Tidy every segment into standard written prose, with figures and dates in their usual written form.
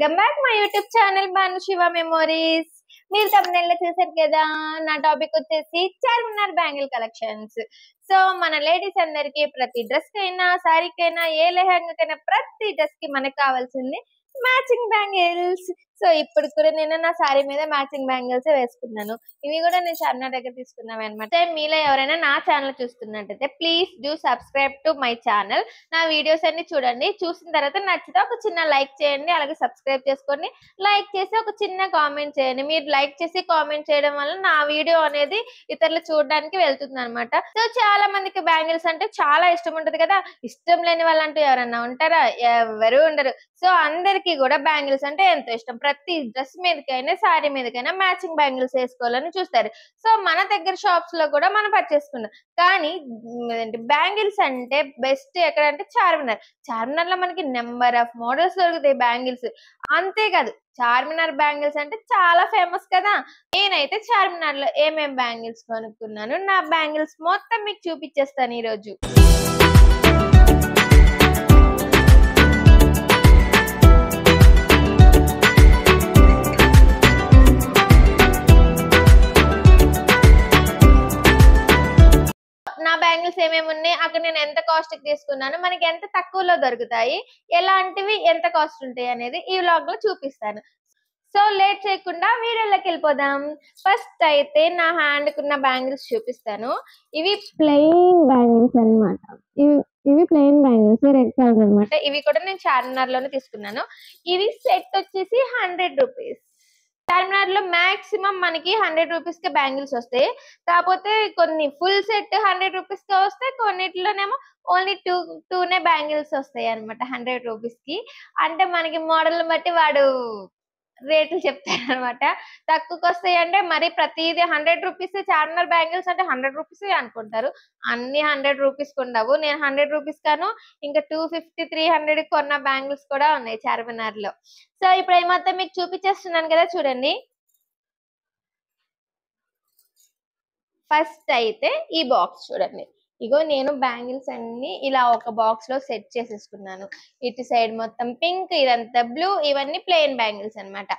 Welcome back my YouTube channel Banu Shiva memories. మీరు thumbnail లో చూసారు కదా, నా టాపిక్ వచ్చేసి చార్మినార్ బ్యాంగిల్ కలెక్షన్స్. సో మన లేడీస్ అందరికి ప్రతి డ్రెస్ కైనా, సారీకైనా, ఏ లెహంగాకైనా ప్రతి డ్రెస్ కి మనకు కావాల్సింది మ్యాచింగ్ బ్యాంగిల్స్. సో ఇప్పుడు కూడా నేను నా సారీ మీద మ్యాచింగ్ బ్యాంగిల్స్ వేసుకున్నాను. ఇవి కూడా నేను చార్మినార్ దగ్గర తీసుకున్నాను అనమాట. మీలో ఎవరైనా నా ఛానల్ చూస్తున్నట్టయితే please do subscribe to my channel. నా వీడియోస్ అన్ని చూడండి, చూసిన తర్వాత నచ్చితే ఒక చిన్న లైక్ చేయండి, అలాగే సబ్స్క్రైబ్ చేసుకోండి. లైక్ చేసి ఒక చిన్న కామెంట్ చేయండి. మీరు లైక్ చేసి కామెంట్ చేయడం వల్ల నా వీడియో అనేది ఇతరులు చూడడానికి వెళ్తుంది అనమాట. సో చాలా మందికి బ్యాంగిల్స్ అంటే చాలా ఇష్టం ఉంటది కదా, ఇష్టం లేని వాళ్ళంటూ ఎవరన్నా ఉంటారా? ఎవరు ఉండరు. సో అందరికి కూడా బ్యాంగిల్స్ అంటే ఎంతో ఇష్టం. ప్రతి డ్రెస్ మీదకైనా, సారీ మీదకైనా మ్యాచింగ్ బ్యాంగిల్స్ వేసుకోవాలని చూస్తారు. సో మన దగ్గర షాప్స్ లో కూడా మనం పర్చేస్ చేసుకున్నాం. కానీ బ్యాంగిల్స్ అంటే బెస్ట్ ఎక్కడంటే చార్మినార్. చార్మినార్ లో మనకి నెంబర్ ఆఫ్ మోడల్స్ దొరుకుతాయి బ్యాంగిల్స్. అంతేకాదు చార్మినార్ బ్యాంగిల్స్ అంటే చాలా ఫేమస్ కదా. నేనైతే చార్మినార్ లో ఏమేం బ్యాంగిల్స్ కొనుక్కున్నాను, నా బ్యాంగిల్స్ మొత్తం మీకు చూపించేస్తాను ఈ రోజు. నా బ్యాంగిల్స్ ఏమేమి ఉన్నాయి, అక్కడ నేను ఎంత కాస్ట్ కి తీసుకున్నాను, మనకి ఎంత తక్కువలో దొరుకుతాయి, ఎలాంటివి ఎంత కాస్ట్ ఉంటాయి అనేది ఈ వ్లాగ్ లో చూపిస్తాను. సో లేట్ చేయకుండా వీడియోలోకి వెళ్ళిపోదాం. ఫస్ట్ అయితే నా హ్యాండ్ కున్న బ్యాంగిల్స్ చూపిస్తాను. ఇవి ప్లెయిన్ బ్యాంగిల్స్ అన్నమాట. ఇవి ప్లెయిన్ బ్యాంగిల్స్, రెడ్ కలర్ అనమాట. ఇవి కూడా నేను చార్మినార్ లోనే తీసుకున్నాను. ఇవి సెట్ వచ్చేసి 100 రూపీస్. చార్మినార్ లో మాక్సిమం మనకి 100 రూపీస్ కే బ్యాంగిల్స్ వస్తాయి. కాకపోతే కొన్ని ఫుల్ సెట్ 100 రూపీస్ కే వస్తాయి, కొన్నిట్లోనేమో ఓన్లీ టూనే బ్యాంగిల్స్ వస్తాయి అనమాట 100 రూపీస్ కి. అంటే మనకి మోడల్ బట్టి వాడు రేట్లు చెప్తారు అనమాట. తక్కువకి వస్తాయి అంటే మరి ప్రతిదీ 100 రూపీస్. చార్మినార్ బ్యాంగిల్స్ అంటే 100 రూపీస్ అనుకుంటారు, అన్ని 100 రూపీస్ ఉండవు. నేను 100 రూపీస్ కాను ఇంకా 250, 300 కొన్న బ్యాంగిల్స్ కూడా ఉన్నాయి చార్మినార్ లో. సో ఇప్పుడు ఏమైతే మీకు చూపించేస్తున్నాను కదా, చూడండి. ఫస్ట్ అయితే ఈ బాక్స్ చూడండి. ఇగో నేను బ్యాంగిల్స్ అన్ని ఇలా ఒక బాక్స్ లో సెట్ చేసేసుకున్నాను. ఇటు సైడ్ మొత్తం పింక్, ఇదంతా బ్లూ, ఇవన్నీ ప్లెయిన్ బ్యాంగిల్స్ అనమాట.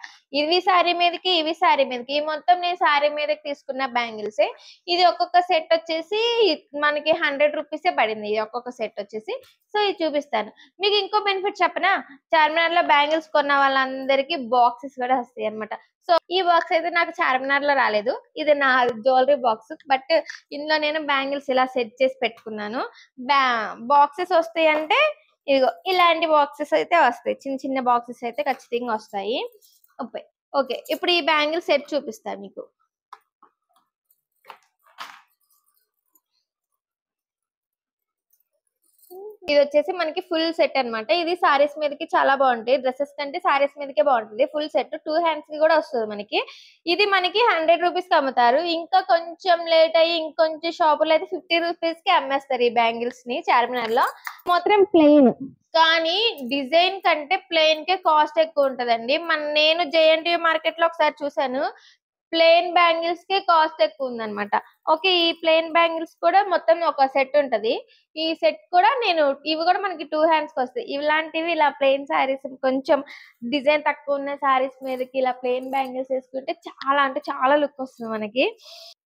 ఇవి సారీ మీదకి, ఇవి సారీ మీదకి, ఈ మొత్తం నేను సారీ మీదకి తీసుకున్న బ్యాంగిల్స్. ఇది ఒక్కొక్క సెట్ వచ్చేసి మనకి 100 రూపీసే పడింది, ఇది ఒక్కొక్క సెట్ వచ్చేసి. సో ఇది చూపిస్తాను మీకు. ఇంకో బెనిఫిట్ చెప్పనా, చార్మినార్ లో బ్యాంగిల్స్ కొన్న వాళ్ళందరికీ బాక్సెస్ కూడా వస్తాయి అనమాట. సో ఈ బాక్స్ అయితే నాకు చార్మినార్ లో రాలేదు, ఇది నా జ్యువెలరీ బాక్స్. బట్ ఇందులో నేను బ్యాంగిల్స్ ఇలా సెట్ చేసి పెట్టుకున్నాను. బాక్సెస్ వస్తాయి అంటే ఇదిగో ఇలాంటి బాక్సెస్ అయితే వస్తాయి, చిన్న చిన్న బాక్సెస్ అయితే ఖచ్చితంగా వస్తాయి. ఓకే ఇప్పుడు ఈ బ్యాంగిల్ సెట్ చూపిస్తాను మీకు. ఇది వచ్చేసి మనకి ఫుల్ సెట్ అన్నమాట. ఇది సారీస్ మీదకి చాలా బాగుంటాయి, డ్రెస్సెస్ కంటే సారీస్ మీదకే బాగుంటుంది. ఫుల్ సెట్ 2 హ్యాండ్స్ కి కూడా వస్తుంది మనకి. ఇది మనకి 100 రూపీస్ కి అమ్ముతారు. ఇంకా కొంచెం లేట్ అయ్యి ఇంకొంచెం షాపులో అయితే 50 రూపీస్ కి అమ్మేస్తారు ఈ బ్యాంగిల్స్ ని చార్మినార్ లో. మాత్రం ప్లెయిన్, కానీ డిజైన్ కంటే ప్లెయిన్ కే కాస్ట్ ఎక్కువ ఉంటదండి. నేను జేఎన్టీయూ మార్కెట్ లో ఒకసారి చూసాను, ప్లెయిన్ బ్యాంగిల్స్ కే కాస్ట్ ఎక్కువ ఉందన్నమాట. ఓకే ఈ ప్లెయిన్ బ్యాంగిల్స్ కూడా మొత్తం ఒక సెట్ ఉంటది. ఈ సెట్ కూడా ఇవి కూడా మనకి 2 హ్యాండ్స్ కి వస్తాయి. ఇలాంటివి ఇలా ప్లెయిన్ సారీస్, కొంచెం డిజైన్ తక్కువ ఉన్న సారీస్ మీదకి ఇలా ప్లెయిన్ బ్యాంగిల్స్ వేసుకుంటే చాలా అంటే చాలా లుక్ వస్తుంది మనకి.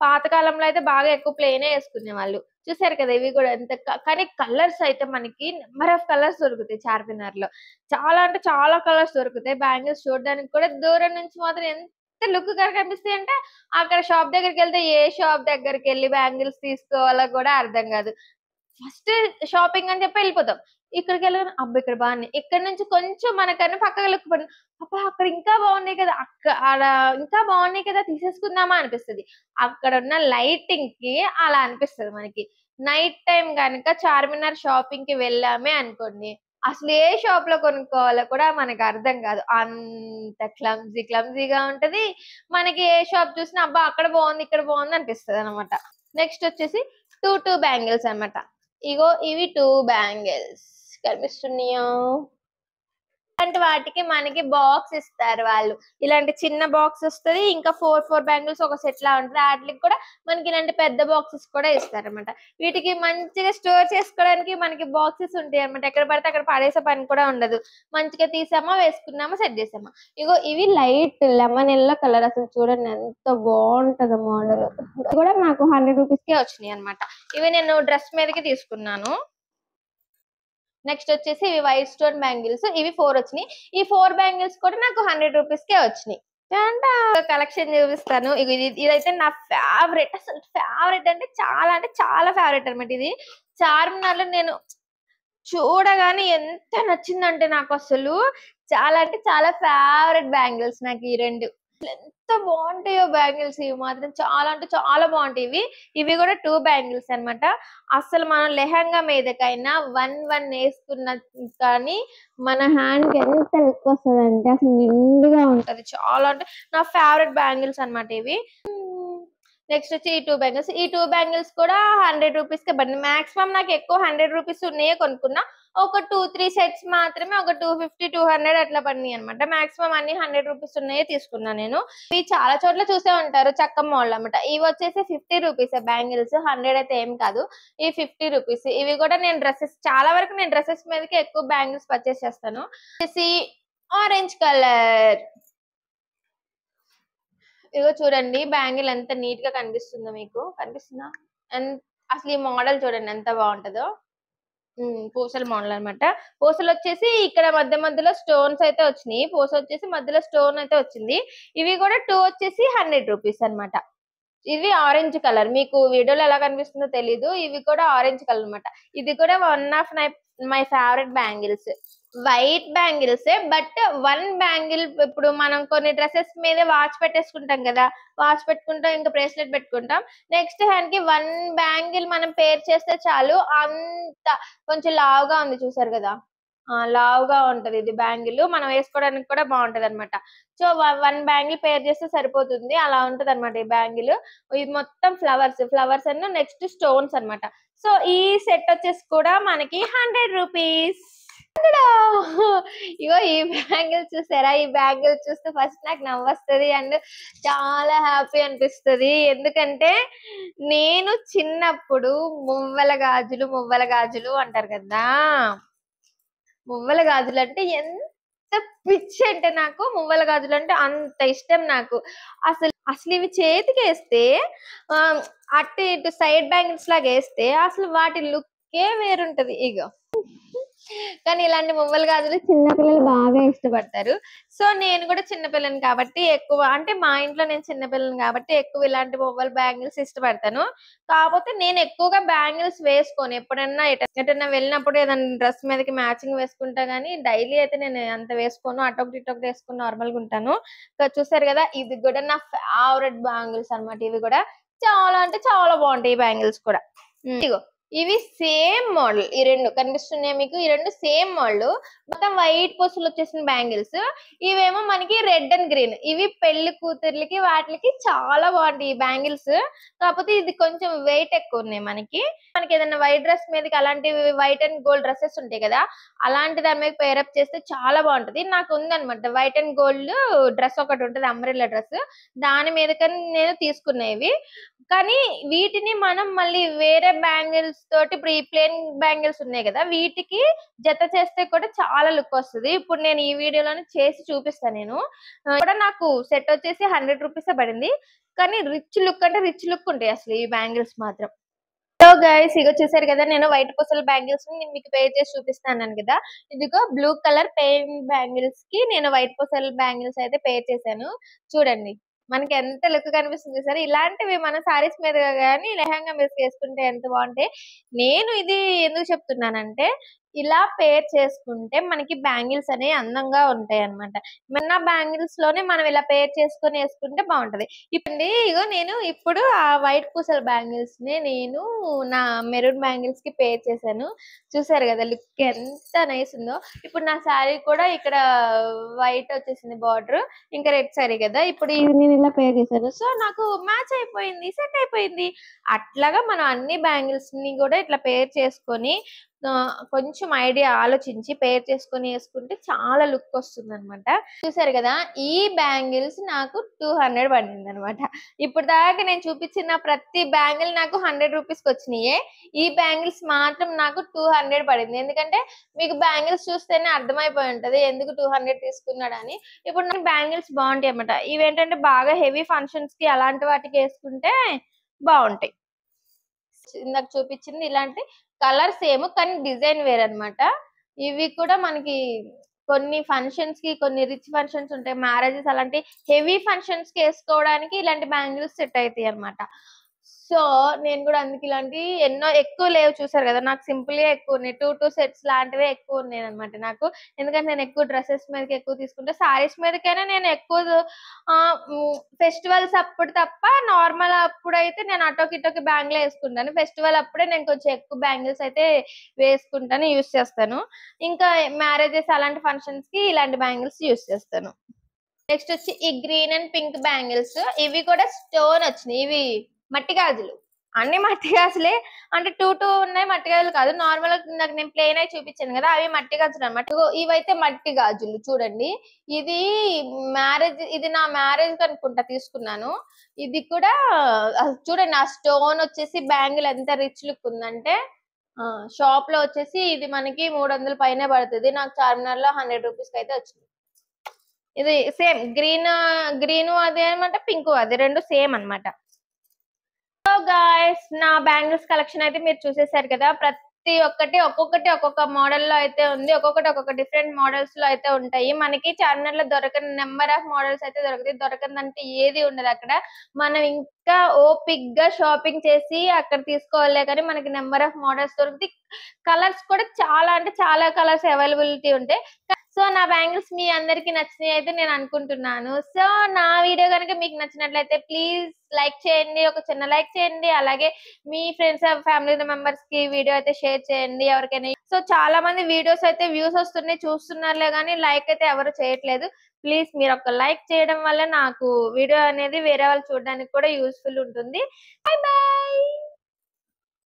పాతకాలంలో అయితే బాగా ఎక్కువ ప్లెయిన్ వేసుకునే వాళ్ళు, చూసారు కదా. ఇవి కూడా ఎంత, కానీ కలర్స్ అయితే మనకి నెంబర్ ఆఫ్ కలర్స్ దొరుకుతాయి చార్మినార్ లో. చాలా అంటే చాలా కలర్స్ దొరుకుతాయి. బ్యాంగిల్స్ చూడడానికి కూడా దూరం నుంచి మాత్రం ఎంత లుక్ గా కనిపిస్తాయి అంటే అక్కడ షాప్ దగ్గరికి వెళ్తే ఏ షాప్ దగ్గరికి వెళ్ళి బ్యాంగిల్స్ తీసుకోవాలో కూడా అర్థం కాదు. ఫస్ట్ షాపింగ్ అని చెప్పి వెళ్ళిపోతాం, ఇక్కడికి వెళ్ళి అబ్బా ఇక్కడ బాగున్నాయి, ఇక్కడ నుంచి కొంచెం మనకన్నా పక్కకి లుక్ పడి అబ్బా అక్కడ ఇంకా బాగున్నాయి కదా, అక్కడ ఇంకా బాగున్నాయి కదా తీసేసుకుందామా అనిపిస్తుంది. అక్కడ ఉన్న లైటింగ్ కి అలా అనిపిస్తుంది మనకి. నైట్ టైం కనుక చార్మినార్ షాపింగ్ కి వెళ్ళామే అనుకోండి, అసలు ఏ షాప్ లో కొనుక్కోవాలో కూడా మనకు అర్థం కాదు, అంత క్లమ్జీగా ఉంటది. మనకి ఏ షాప్ చూసినా అబ్బా అక్కడ బాగుంది ఇక్కడ బాగుంది అనిపిస్తుంది అనమాట. నెక్స్ట్ వచ్చేసి 2 బ్యాంగిల్స్ అనమాట. ఇగో ఇవి 2 బ్యాంగిల్స్ కనిపిస్తున్నాయా, ఇలాంటి వాటికి మనకి బాక్స్ ఇస్తారు వాళ్ళు. ఇలాంటి చిన్న బాక్స్ వస్తది. ఇంకా 4 బ్యాంగిల్స్ ఒక సెట్ లా ఉంటది. వాటికి కూడా మనకి ఇలాంటి పెద్ద బాక్సెస్ కూడా ఇస్తారన్నమాట. వీటికి మంచిగా స్టోర్ చేసుకోవడానికి మనకి బాక్సెస్ ఉంటాయి అన్నమాట. ఎక్కడ పడితే అక్కడ పడేసే పని కూడా ఉండదు. మంచిగా తీసామా, వేసుకున్నామా, సెట్ చేసామా. ఇగో ఇవి లైట్ లెమన్ ఎల్లో కలర్. అసలు చూడండి ఎంత బాగుంటది మోడల్. కూడా నాకు 100 రూపీస్ కే వచ్చినాయి అన్నమాట. ఇవి నేను డ్రెస్ మీదకి తీసుకున్నాను. నెక్స్ట్ వచ్చేసి ఇవి వైట్ స్టోన్ బ్యాంగిల్స్. ఇవి 4 వచ్చినాయి. ఈ 4 బ్యాంగిల్స్ కూడా నాకు 100 రూపీస్ కే వచ్చినాయి. కలెక్షన్ చూపిస్తాను. ఇదైతే నా ఫేవరెట్. అసలు ఫేవరెట్ అంటే చాలా ఫేవరెట్ అనమాట. ఇది చార్మినార్ లో నేను చూడగానే ఎంత నచ్చిందంటే నాకు అసలు చాలా ఫేవరెట్ బ్యాంగిల్స్ నాకు ఈ రెండు. ఎంత బాగుంటాయో బ్యాంగిల్స్. ఇవి మాత్రం చాలా బాగుంటాయి. ఇవి కూడా 2 బ్యాంగిల్స్ అన్నమాట. అసలు మనం లెహంగా మీదకైనా 1 వేసుకున్న కానీ మన హ్యాండ్ కి ఎంత లుక్ వస్తుంది అంటే అసలు నిండుగా ఉంటది. చాలా అంటే నా ఫేవరెట్ బ్యాంగిల్స్ అన్నమాట ఇవి. నెక్స్ట్ వచ్చి ఈ 2 బ్యాంగిల్స్. ఈ 2 బ్యాంగిల్స్ కూడా 100 రూపీస్ కే పడింది. మాక్సిమం నాకు ఎక్కువ 100 రూపీస్ ఉన్నాయే కొనుక్కున్నా. ఒక 2-3 సెట్స్ మాత్రమే ఒక 250-200 అట్లా పడినాయి అనమాట. మాక్సిమం అన్ని 100 రూపీస్ ఉన్నాయే తీసుకున్నా నేను. ఇవి చాలా చోట్ల చూసే ఉంటారు, చక్కం మోడల్ అనమాట. ఇవి వచ్చేసి 50 రూపీస్ బ్యాంగిల్స్. 100 అయితే ఏం కాదు. ఈ 50 రూపీస్. ఇవి కూడా నేను చాలా వరకు నేను డ్రెస్సెస్ మీదకి ఎక్కువ బ్యాంగిల్స్ పర్చేస్ చేస్తాను. వచ్చేసి ఆరెంజ్ కలర్. ఇగో చూడండి బ్యాంగిల్ ఎంత నీట్ గా కనిపిస్తుందో. మీకు కనిపిస్తుందా? అసలు ఈ మోడల్ చూడండి ఎంత బాగుంటుందో. పూసల మోడల్ అన్నమాట. పూసలు వచ్చేసి ఇక్కడ మధ్యలో స్టోన్స్ అయితే వచ్చినాయి. పూస వచ్చేసి మధ్యలో స్టోన్ అయితే వచ్చింది. ఇవి కూడా 2 వచ్చేసి 100 రూపీస్ అన్నమాట. ఇవి ఆరెంజ్ కలర్. మీకు వీడియోలో ఎలా కనిపిస్తుందో తెలీదు. ఇవి కూడా ఆరెంజ్ కలర్ అన్నమాట. ఇది కూడా one of my favourite bangles. White bangles. But 1 bangle ఇప్పుడు మనం కొన్ని డ్రెస్సెస్ మీద వాచ్ పెట్టేసుకుంటాం కదా. వాచ్ పెట్టుకుంటాం, ఇంకా బ్రేస్లెట్ పెట్టుకుంటాం. నెక్స్ట్ హ్యాండ్ కి 1 బ్యాంగిల్ మనం పేర్ చేస్తే చాలు. అంత కొంచెం లావుగా ఉంది చూసారు కదా. లావుగా ఉంటది ఇది బ్యాంగిల్. మనం వేసుకోవడానికి కూడా బాగుంటది అనమాట. సో 1 బ్యాంగిల్ పేర్ చేస్తే సరిపోతుంది. అలా ఉంటది అనమాట ఈ బ్యాంగిల్. ఇది మొత్తం ఫ్లవర్స్ అన్న నెక్స్ట్ స్టోన్స్ అన్నమాట. సో ఈ సెట్ వచ్చేసి కూడా మనకి 100 రూపీస్. ఇగో ఈ బ్యాంగిల్ చూసారా? ఈ బ్యాంగిల్ చూస్తే ఫస్ట్ నాకు నవ్వొస్తుంది అండ్ చాలా హ్యాపీ అనిపిస్తుంది. ఎందుకంటే నేను చిన్నప్పుడు మువ్వల గాజులు అంటారు కదా. మువ్వల గాజులు అంటే ఎంత పిచ్చి అంటే నాకు మువ్వల గాజులు అంటే అంత ఇష్టం నాకు. అసలు ఇవి చేతికి వేస్తే అటు ఇటు సైడ్ బ్యాంగిల్స్ లాగా వేస్తే అసలు వాటి లుక్కే వేరుంటది. ఇగో కానీ ఇలాంటి మువ్వల గాజులు చిన్నపిల్లలు బాగా ఇష్టపడతారు. సో నేను కూడా చిన్నపిల్లని కాబట్టి ఎక్కువ, అంటే మా ఇంట్లో నేను చిన్నపిల్లని కాబట్టి ఎక్కువ ఇలాంటి మువ్వల బ్యాంగిల్స్ ఇష్టపడతాను. కాకపోతే నేను ఎక్కువగా బ్యాంగిల్స్ వేసుకోను. ఎప్పుడన్నా ఎటన్నా వెళ్ళినప్పుడు ఏదైనా డ్రెస్ మీదకి మ్యాచింగ్ వేసుకుంటా గానీ డైలీ అయితే నేను అంత వేసుకోను. అటొకటి ఇటొకటి వేసుకుని నార్మల్ గా ఉంటాను. చూసారు కదా, ఇది కూడా నా ఫేవరెట్ బ్యాంగిల్స్ అన్నమాట. ఇవి కూడా చాలా బాగుంటాయి ఈ బ్యాంగిల్స్ కూడా. ఇగో ఇవి సేమ్ మోడల్. ఈ రెండు కనిపిస్తున్నాయి మీకు. ఈ రెండు సేమ్ మోడల్. మొత్తం వైట్ పూసలు వచ్చేసిన బ్యాంగిల్స్. ఇవేమో మనకి రెడ్ అండ్ గ్రీన్. ఇవి పెళ్లి కూతుర్లకి వాటికి చాలా బాగుంటాయి ఈ బ్యాంగిల్స్. కాకపోతే ఇది కొంచెం వెయిట్ ఎక్కువ ఉన్నాయి. మనకి ఏదైనా వైట్ డ్రెస్ మీదకి అలాంటివి వైట్ అండ్ గోల్డ్ డ్రెస్సెస్ ఉంటాయి కదా, అలాంటి దాని మీద పేరప్ చేస్తే చాలా బాగుంటది. నాకు ఉందన్నమాట వైట్ అండ్ గోల్డ్ డ్రెస్ ఒకటి ఉంటుంది, అంబ్రెల్లా డ్రెస్. దాని మీద నేను తీసుకునేవి. కానీ వీటిని మనం మళ్ళీ వేరే బ్యాంగిల్స్ తోటి, ఇప్పుడు ఈ ప్లేన్ బ్యాంగిల్స్ ఉన్నాయి కదా, వీటికి జత చేస్తే కూడా చాలా లుక్ వస్తుంది. ఇప్పుడు నేను ఈ వీడియోలోనే చేసి చూపిస్తాను. నేను కూడా నాకు సెట్ వచ్చేసి 100 రూపీస్ పడింది. కానీ రిచ్ లుక్ అంటే రిచ్ లుక్ ఉంటాయి అసలు ఈ బ్యాంగిల్స్ మాత్రం. సో గైస్ ఇగో చూసారు కదా, నేను వైట్ పూసల బ్యాంగిల్స్ నేను మీకు పేర్ చేసి చూపిస్తాను కదా. ఇదిగో బ్లూ కలర్ పెయిన్ బ్యాంగిల్స్ కి నేను వైట్ పూసల బ్యాంగిల్స్ అయితే పేర్ చేశాను. చూడండి మనకి ఎంత లుక్ కనిపిస్తుంది సరే. ఇలాంటివి మన సారీస్ మీద కానీ లెహంగా మీద వేసుకుంటే ఎంత బాగుంటాయి. నేను ఇది ఎందుకు చెప్తున్నానంటే, ఇలా పేర్ చేసుకుంటే మనకి బ్యాంగిల్స్ అనేవి అందంగా ఉంటాయి అనమాట. మన బ్యాంగిల్స్ లోనే మనం ఇలా పేర్ చేసుకొని వేసుకుంటే బాగుంటది. ఇప్పుడు ఇగో నేను ఇప్పుడు ఆ వైట్ పూసల బ్యాంగిల్స్ ని నేను నా మెరూన్ బ్యాంగిల్స్ కి పేర్ చేశాను. చూసారు కదా లుక్ ఎంత నైస్ ఉందో. ఇప్పుడు నా శారీ కూడా ఇక్కడ వైట్ వచ్చేసింది బార్డర్, ఇంకా రెడ్ శారీ కదా. ఇప్పుడు ఇది నేను ఇలా పేర్ చేశాను. సో నాకు మ్యాచ్ అయిపోయింది, సెట్ అయిపోయింది. అట్లాగా మనం అన్ని బ్యాంగిల్స్ ని కూడా ఇట్లా పేర్ చేసుకొని కొంచెం ఐడియా ఆలోచించి పేర్ చేసుకొని వేసుకుంటే చాలా లుక్ వస్తుంది అనమాట. చూసారు కదా, ఈ బ్యాంగిల్స్ నాకు 200 పడింది అనమాట. ఇప్పుడు దాకా నేను చూపించిన ప్రతి బ్యాంగిల్ నాకు 100 రూపీస్కి వచ్చినాయి. ఈ బ్యాంగిల్స్ మాత్రం నాకు 200 పడింది. ఎందుకంటే మీకు బ్యాంగిల్స్ చూస్తేనే అర్థమైపోయి ఉంటది ఎందుకు 200 తీసుకున్నాడని. ఇప్పుడు నాకు బ్యాంగిల్స్ బాగుంటాయి అనమాట. ఇవేంటంటే బాగా హెవీ ఫంక్షన్స్ కి అలాంటి వాటికి వేసుకుంటే బాగుంటాయి. ఇందాక చూపించింది ఇలాంటి కలర్ సేమ్ కానీ డిజైన్ వేరే అనమాట. ఇవి కూడా మనకి కొన్ని ఫంక్షన్స్ కి, కొన్ని రిచ్ ఫంక్షన్స్ ఉంటాయి, మ్యారేజెస్ అలాంటి హెవీ ఫంక్షన్స్ కి వేసుకోవడానికి ఇలాంటి బ్యాంగిల్స్ సెట్ అవుతాయి అనమాట. సో నేను కూడా అందుకు ఇలాంటి ఎన్నో ఎక్కువ లేవు, చూసారు కదా నాకు సింపుల్ గా ఎక్కువ ఉన్నాయి. 2 సెట్స్ లాంటివే ఎక్కువ ఉన్నాయి అనమాట నాకు. ఎందుకంటే నేను ఎక్కువ డ్రెస్సెస్ మీదకి ఎక్కువ తీసుకుంటే, సారీస్ మీదకైనా నేను ఎక్కువ ఫెస్టివల్స్ అప్పుడు తప్ప నార్మల్ అప్పుడు అయితే నేను అటోకి ఇటోకి బ్యాంగిల్ వేసుకుంటాను. ఫెస్టివల్ అప్పుడే నేను కొంచెం ఎక్కువ బ్యాంగిల్స్ అయితే వేసుకుంటాను, యూస్ చేస్తాను. ఇంకా మ్యారేజెస్ అలాంటి ఫంక్షన్స్ కి ఇలాంటి బ్యాంగిల్స్ యూస్ చేస్తాను. నెక్స్ట్ వచ్చి ఈ గ్రీన్ అండ్ పింక్ బ్యాంగిల్స్. ఇవి కూడా స్టోన్ వచ్చినాయి. ఇవి మట్టి గాజులు, అన్ని మట్టి గాజులే. అంటే 2 ఉన్నాయి, మట్టి గాజులు కాదు. నార్మల్ నాకు నేను ప్లేన్ అయి చూపించాను కదా, అవి మట్టి గాజులు అనమాట. ఇవైతే మట్టి గాజులు చూడండి. ఇది ఇది నా మ్యారేజ్ అనుకుంటా తీసుకున్నాను. ఇది కూడా చూడండి, ఆ స్టోన్ వచ్చేసి బ్యాంగిల్ ఎంత రిచ్ లుక్ ఉందంటే, షాప్ లో వచ్చేసి ఇది మనకి 300 పైనే పడుతుంది. నాకు చార్మినార్ లో 100 రూపీస్ కి అయితే వచ్చింది. ఇది సేమ్ గ్రీన్ అదే అనమాట, పింక్ అది, రెండు సేమ్ అనమాట. సో గాయ్స్, నా బ్యాంగిల్స్ కలెక్షన్ అయితే మీరు చూసేసారు కదా. ప్రతి ఒక్కటి ఒక్కొక్క మోడల్ లో అయితే ఉంది. ఒక్కొక్క డిఫరెంట్ మోడల్స్ లో అయితే ఉంటాయి. మనకి చార్మినార్ లో దొరకని నెంబర్ ఆఫ్ మోడల్స్ అయితే దొరుకుతాయి. దొరకదంటే ఏది ఉండదు అక్కడ. మనం ఇంకా ఓపిక్ గా షాపింగ్ చేసి అక్కడ తీసుకోవాలే కానీ మనకి నెంబర్ ఆఫ్ మోడల్స్ దొరుకుతాయి. కలర్స్ కూడా చాలా అంటే చాలా కలర్స్ అవైలబిలిటీ ఉంటాయి. సో నా బ్యాంగిల్స్ మీ అందరికి నచ్చినాయి అయితే నేను అనుకుంటున్నాను. సో నా వీడియో కనుక మీకు నచ్చినట్లయితే ప్లీజ్ లైక్ చేయండి, ఒక చిన్న లైక్ చేయండి. అలాగే మీ ఫ్రెండ్స్ ఫ్యామిలీ మెంబర్స్ కి వీడియో అయితే షేర్ చేయండి ఎవరికైనా. సో చాలా మంది వీడియోస్ అయితే వ్యూస్ వస్తున్నాయి, చూస్తున్నారులే కానీ లైక్ అయితే ఎవరు చేయట్లేదు. ప్లీజ్ మీరు ఒక లైక్ చేయడం వల్ల నాకు వీడియో అనేది వేరే వాళ్ళు చూడడానికి కూడా యూస్ఫుల్ ఉంటుంది. By by.